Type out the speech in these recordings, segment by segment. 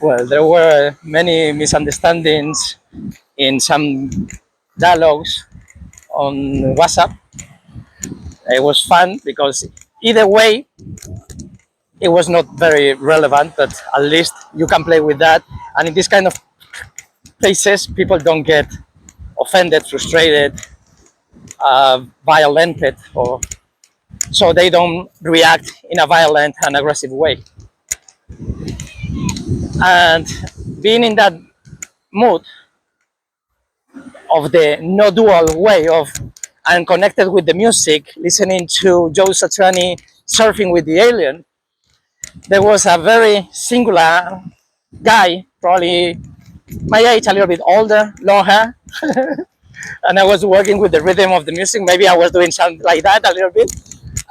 Well, there were many misunderstandings in some dialogues on WhatsApp. It was fun because either way, it was not very relevant, but at least you can play with that. And in this kind of places, people don't get offended, frustrated, violented, or so they don't react in a violent and aggressive way. And being in that mood of the no dual way of and connected with the music, listening to Joe Satriani surfing with the alien, there was a very singular guy, probably my age, a little bit older, long hair, and I was working with the rhythm of the music. Maybe I was doing something like that a little bit.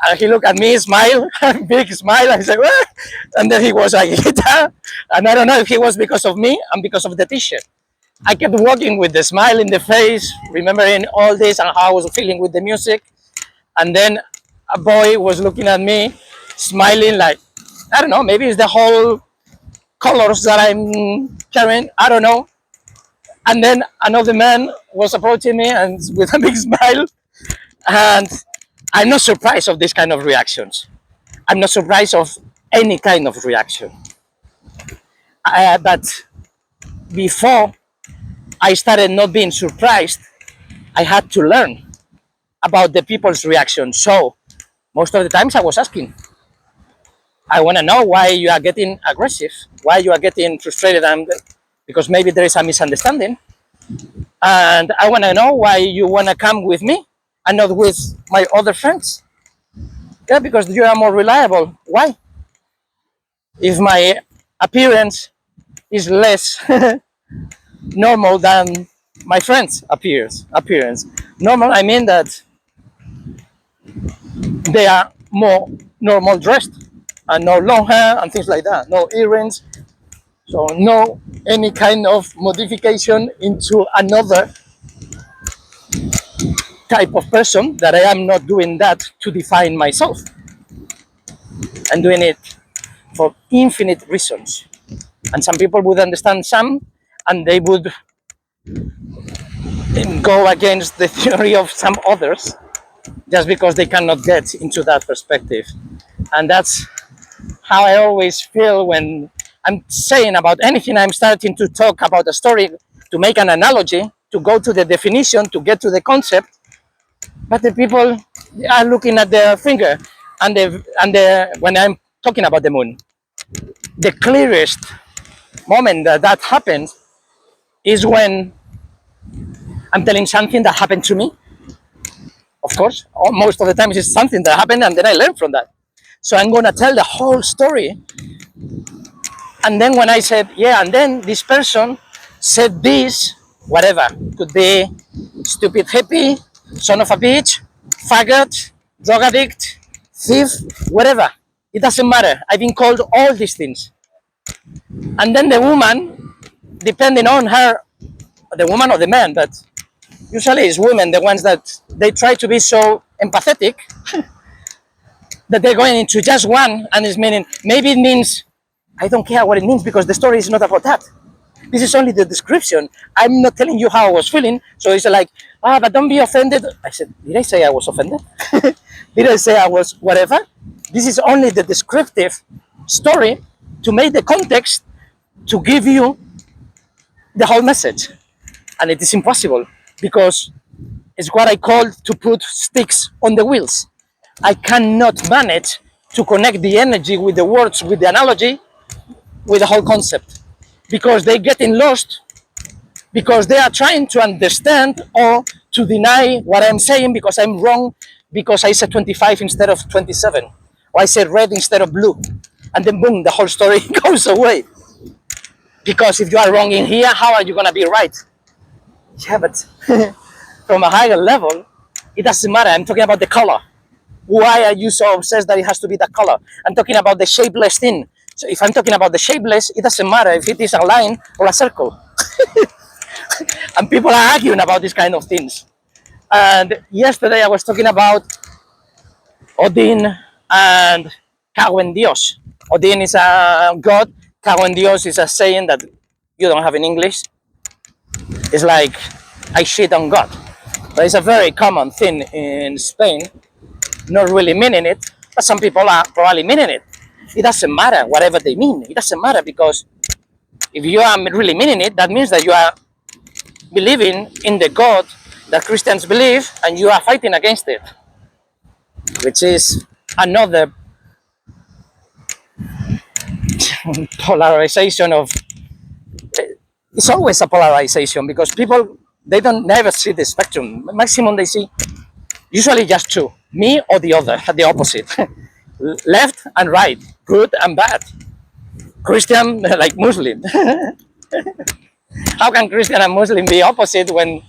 And he looked at me, smile, big smile. I said, "What?" And then he was like, guitar. And I don't know if he was because of me and because of the t-shirt. I kept walking with the smile in the face, remembering all this and how I was feeling with the music. And then a boy was looking at me, smiling like, I don't know, maybe it's the whole colors that I'm carrying. I don't know. And then another man was approaching me and with a big smile. And I'm not surprised of this kind of reactions. I'm not surprised of any kind of reaction. But before I started not being surprised, I had to learn about the people's reaction. So most of the times I was asking, I want to know why you are getting aggressive, why you are getting frustrated, and because maybe there is a misunderstanding. And I want to know why you want to come with me and not with my other friends. Yeah, because you are more reliable. Why? If my appearance is less normal than my friends' appearance. Normal, I mean that they are more normal dressed and no long hair and things like that, no earrings, so no any kind of modification into another type of person that I am not doing that to define myself. I'm doing it for infinite reasons. And some people would understand some and they would go against the theory of some others just because they cannot get into that perspective. And that's how I always feel when I'm saying about anything. I'm starting to talk about a story, to make an analogy, to go to the definition, to get to the concept. But the people are looking at their finger, and when I'm talking about the moon, the clearest moment that happens is when I'm telling something that happened to me. Of course, most of the time it's something that happened, and then I learn from that. So I'm gonna tell the whole story. And then when I said, yeah, and then this person said this, whatever, could be stupid hippie, son of a bitch, faggot, drug addict, thief, whatever. It doesn't matter. I've been called all these things. And then the woman, depending on her, the woman or the man, but usually it's women, the ones that they try to be so empathetic that they're going into just one, and it's meaning, maybe it means, I don't care what it means because the story is not about that. This is only the description. I'm not telling you how I was feeling. So it's like, but don't be offended. I said, did I say I was offended? Did I say I was whatever? This is only the descriptive story to make the context to give you the whole message. And it is impossible because it's what I call to put sticks on the wheels. I cannot manage to connect the energy with the words, with the analogy, with the whole concept, because they're getting lost, because they are trying to understand or to deny what I'm saying because I'm wrong, because I said 25 instead of 27, or I said red instead of blue. And then boom, the whole story goes away. Because if you are wrong in here, how are you going to be right? Yeah, but from a higher level, it doesn't matter. I'm talking about the color. Why are you so obsessed that it has to be that color? I'm talking about the shapeless thing. So if I'm talking about the shapeless, it doesn't matter if it is a line or a circle. And people are arguing about these kind of things. And yesterday I was talking about Odin and Cauen Dios. Odin is a god, cago en Dios is a saying that you don't have in English. It's like, I shit on God. But it's a very common thing in Spain, not really meaning it, but some people are probably meaning it. It doesn't matter whatever they mean. It doesn't matter, because if you are really meaning it, that means that you are believing in the God that Christians believe, and you are fighting against it, which is another polarization of. It's always a polarization, because people, they don't never see the spectrum. Maximum they see usually just two: me or the other, the opposite, left and right, good and bad, Christian like Muslim. How can Christian and Muslim be opposite when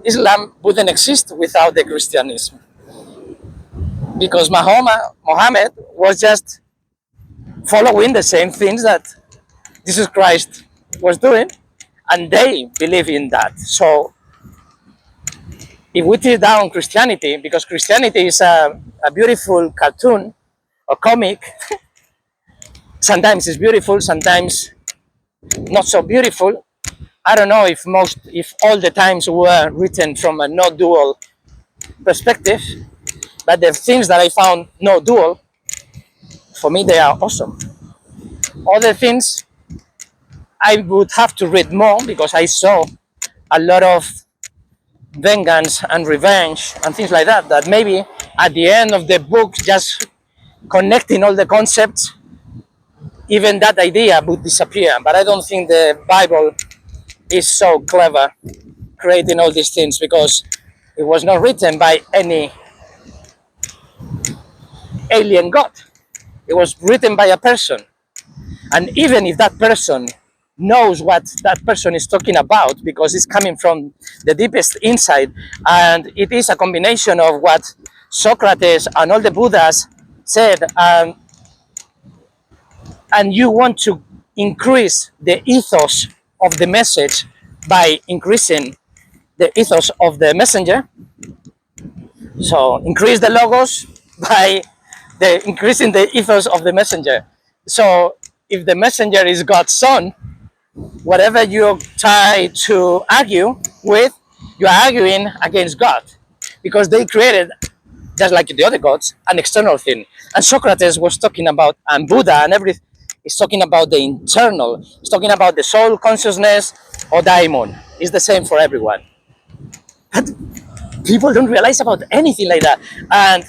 Islam wouldn't exist without the Christianism? Because Muhammad was just following the same things that Jesus Christ was doing, and they believe in that. So if we tear down Christianity, because Christianity is a beautiful cartoon or comic, sometimes it's beautiful, sometimes not so beautiful. I don't know if all the times were written from a no dual perspective, but the things that I found no dual, for me they are awesome. Other things I would have to read more, because I saw a lot of vengeance and revenge and things like that, that maybe at the end of the book, just connecting all the concepts, even that idea would disappear. But I don't think the Bible is so clever creating all these things, because it was not written by any alien god. It was written by a person. And even if that person knows what that person is talking about, because it's coming from the deepest inside, and it is a combination of what Socrates and all the Buddhas said, and you want to increase the ethos of the message by increasing the ethos of the messenger. So increase the logos by increasing the ethos of the messenger. So if the messenger is God's son, whatever you try to argue with, you are arguing against God, because they created, just like the other gods, an external thing. And Socrates was talking about, and Buddha and everything, is talking about the internal. He's talking about the soul, consciousness, or daimon. It's the same for everyone. But people don't realize about anything like that. And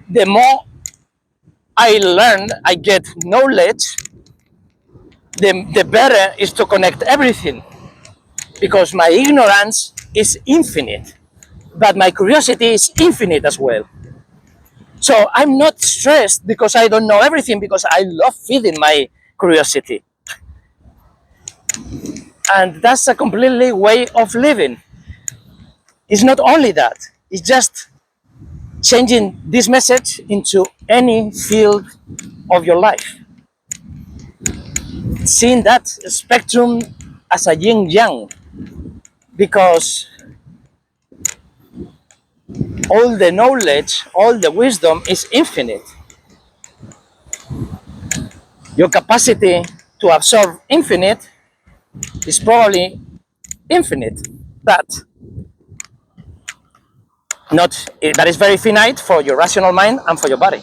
the more I learn, I get knowledge, the better is to connect everything, because my ignorance is infinite, but my curiosity is infinite as well. So I'm not stressed because I don't know everything, because I love feeding my curiosity. And that's a completely way of living. It's not only that, it's just changing this message into any field of your life. Seeing that spectrum as a yin yang, because all the knowledge, all the wisdom is infinite. Your capacity to absorb infinite is probably infinite, but not that is very finite for your rational mind and for your body.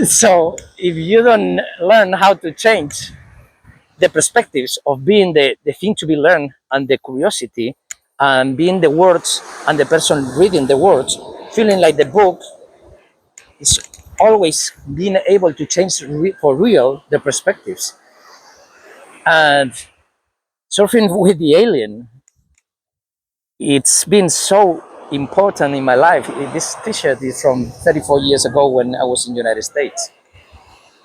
So if you don't learn how to change the perspectives of being the thing to be learned, and the curiosity, and being the words and the person reading the words, feeling like the book is always being able to change for real the perspectives. And surfing with the alien, it's been so important in my life. This t-shirt is from 34 years ago when I was in the United States.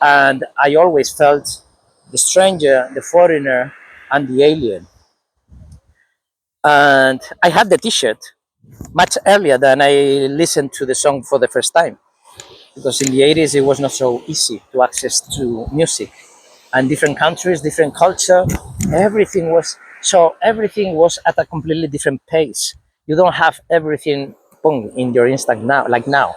And I always felt the stranger, the foreigner, and the alien. And I had the t-shirt much earlier than I listened to the song for the first time, because in the 80s it was not so easy to access to music, and different countries, different culture, everything was at a completely different pace. You don't have everything boom in your instant now, like now.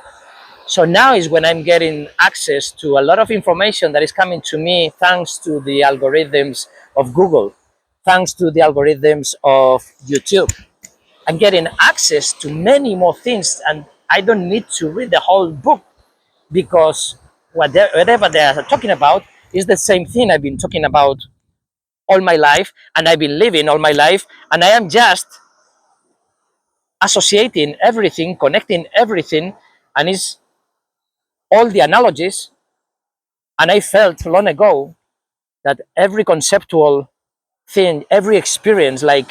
So now is when I'm getting access to a lot of information that is coming to me thanks to the algorithms of Google, thanks to the algorithms of YouTube. I'm getting access to many more things, and I don't need to read the whole book because whatever they are talking about is the same thing I've been talking about all my life, and I've been living all my life, and I am just associating everything, connecting everything, and it's all the analogies. And I felt long ago that every conceptual thing, every experience, like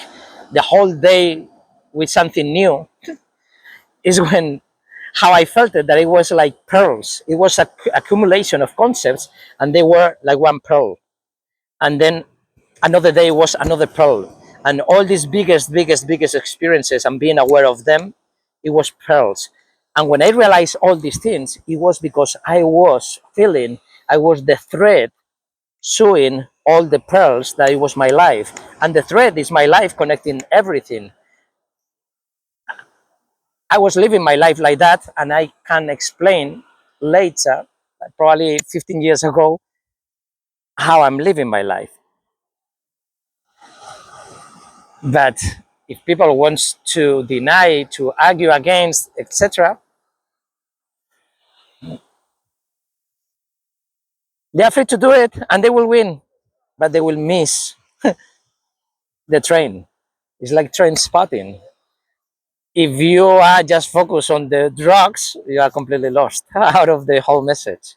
the whole day with something new, is when how I felt it, that it was like pearls. It was a accumulation of concepts, and they were like one pearl. And then another day was another pearl. And all these biggest experiences and being aware of them, it was pearls. And when I realized all these things, it was because I was feeling I was the thread sewing all the pearls that it was my life. And the thread is my life connecting everything. I was living my life like that, and I can explain later, probably 15 years ago, how I'm living my life. But if people want to deny, to argue against, etc., they are free to do it, and they will win, but they will miss the train. It's like train spotting. If you are just focused on the drugs, you are completely lost out of the whole message.